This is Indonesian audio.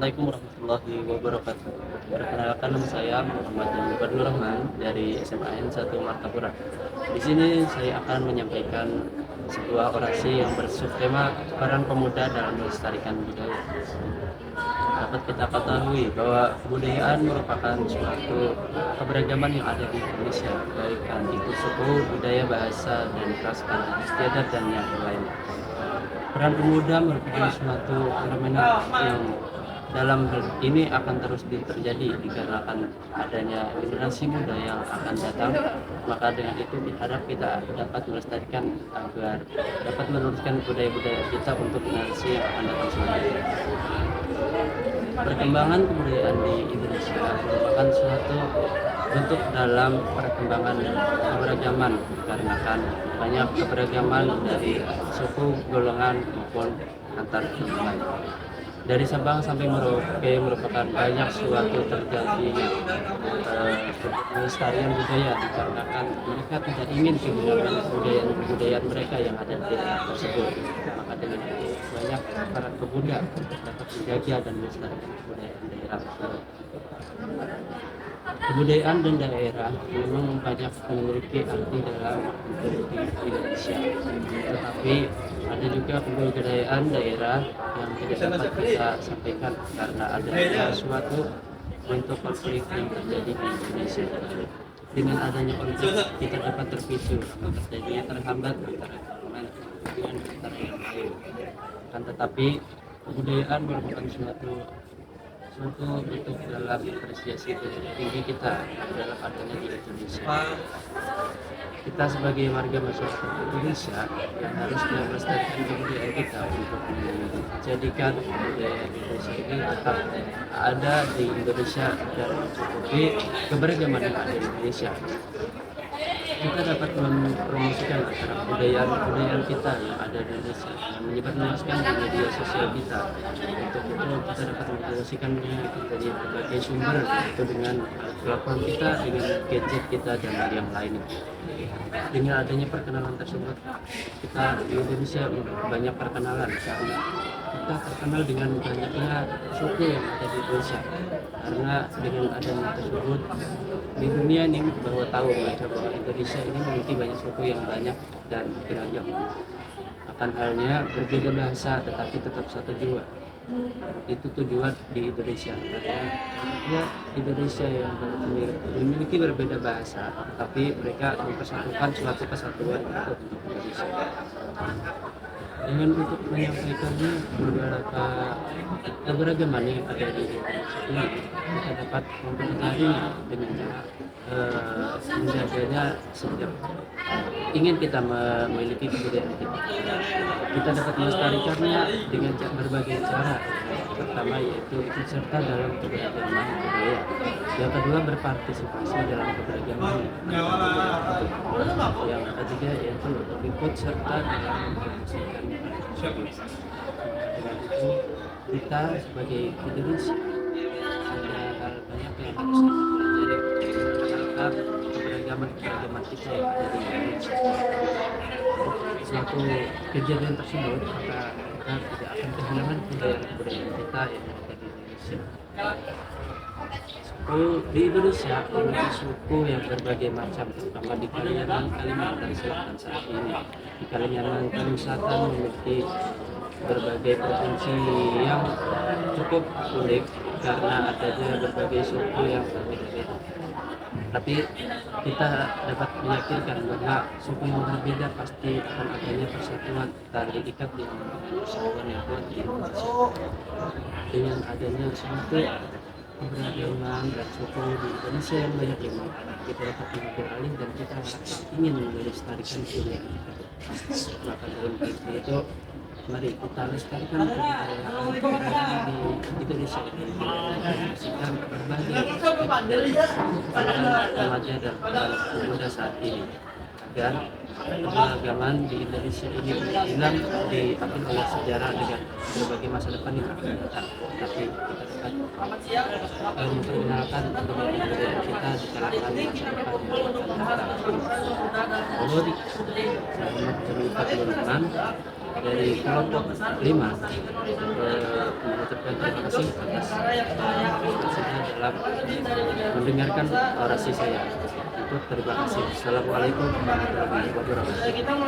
Assalamualaikum warahmatullahi wabarakatuh. Perkenalkan nama saya Muhammad Jamil Nur Rahman dari SMAN 1 Martapura. Di sini saya akan menyampaikan sebuah orasi yang bersubtema peran pemuda dalam melestarikan budaya. Dapat kita ketahui bahwa kebudayaan merupakan suatu keberagaman yang ada di Indonesia, baik itu suku, budaya, bahasa, dan ras, istiadat, dan yang lain. Peran pemuda merupakan suatu fenomena yang dalam ini akan terus terjadi dikarenakan adanya generasi muda yang akan datang. Maka dengan itu diharap kita dapat melestarikan agar dapat meneruskan budaya-budaya kita untuk generasi yang akan datang selanjutnya. Perkembangan kebudayaan di Indonesia merupakan suatu bentuk dalam perkembangan keberagaman, dikarenakan banyak keberagaman dari suku, golongan maupun antar golongan. Dari Sabang sampai Merauke merupakan banyak suatu terjadinya pelestarian budaya, dikarenakan mereka tidak ingin kehilangan kebudayaan mereka yang ada di daerah tersebut. Maka dengan itu banyak para pemuda dapat menjaga dan melestarikan kebudayaan daerah tersebut. Kebudayaan dan daerah memang banyak memiliki arti dalam Indonesia, tetapi ada juga kebudayaan daerah yang tidak dapat kita sampaikan karena adanya suatu bentuk konflik yang terjadi di Indonesia. Dengan adanya konflik kita dapat terpicu terjadinya terhambat antara government dengan antara yang lain. Kan tetapi kebudayaan merupakan suatu bentuk dalam apresiasi tinggi kita dalam adanya di Indonesia. Kita sebagai warga masyarakat Indonesia yang harus melestarikan kebudayaan kita untuk menjadikan budaya Indonesia ini tetap ada di Indonesia dan mencukupi keberagaman yang ada di Indonesia. Kita dapat mempromosikan acara budaya kita yang ada di Indonesia dan menyebarluaskan di media sosial kita. Untuk itu kita dapat mempromosikan dari berbagai sumber, itu dengan platform kita, dengan gadget kita, dan yang lainnya. Dengan adanya perkenalan tersebut, kita di Indonesia banyak perkenalan karena kita terkenal dengan banyaknya suku yang ada di Indonesia. Karena dengan adanya tersebut di dunia ini bahwa tahu bahwa Indonesia ini memiliki banyak suku yang banyak dan beragam. Akan halnya berbeda bahasa tetapi tetap satu jiwa. Itu tujuan di Indonesia, karena Indonesia yang memiliki berbeda bahasa tapi mereka mempersatukan suatu kesatuan untuk Indonesia. Dengan untuk menyampaikannya beberapa keberagaman yang ada di Indonesia ini, kita dapat mempelajari dengan cara menjaganya sejak ingin kita memiliki kebudayaan kita dapat melestarikannya dengan berbagai cara. Pertama yaitu ikut serta dalam keberagaman budaya. Yang kedua berpartisipasi dalam keberagaman. Yang ketiga yaitu ikut serta dalam mempromosikan budaya. Dengan itu kita sebagai Indonesia ada hal banyak yang harus kita pelajari tentang keberagaman kita yang ada di Indonesia. Suatu kejadian tersebut maka kita tidak akan kehilangan kebudayaan kita yang ada di Indonesia. Di Indonesia memiliki suku yang berbagai macam, terutama di Kalimantan Selatan saat ini. Di Kalimantan Selatan memiliki berbagai provinsi yang cukup unik karena adanya berbagai suku yang berbeda-beda. Tapi kita dapat meyakinkan bahwa suku yang berbeda pasti akan adanya persatuan tali ikat yang persatuan yang kuat di Indonesia. Dengan adanya suatu keberagaman dan suku di Indonesia yang banyak ini, kita dapat mengambil alih dan kita ingin melestarikan budaya kita. Maka dalam itu mari kita lestarikan budaya di Indonesia ini, mempromosikan berbagai remaja dan pemuda saat ini agar keberagaman di Indonesia ini hilang diambil oleh sejarah dengan berbagai masa depan yang akan datang. Tapi kita dapat memperkenalkan budaya kita di kalangan masa depan yang akan datang. Jadi, saya cerita Nurman dari kelompok 5 mengucapkan terima kasih atas maksudnya dalam mendengarkan orasi saya. Itu terima kasih. Assalamualaikum warahmatullahi wabarakatuh.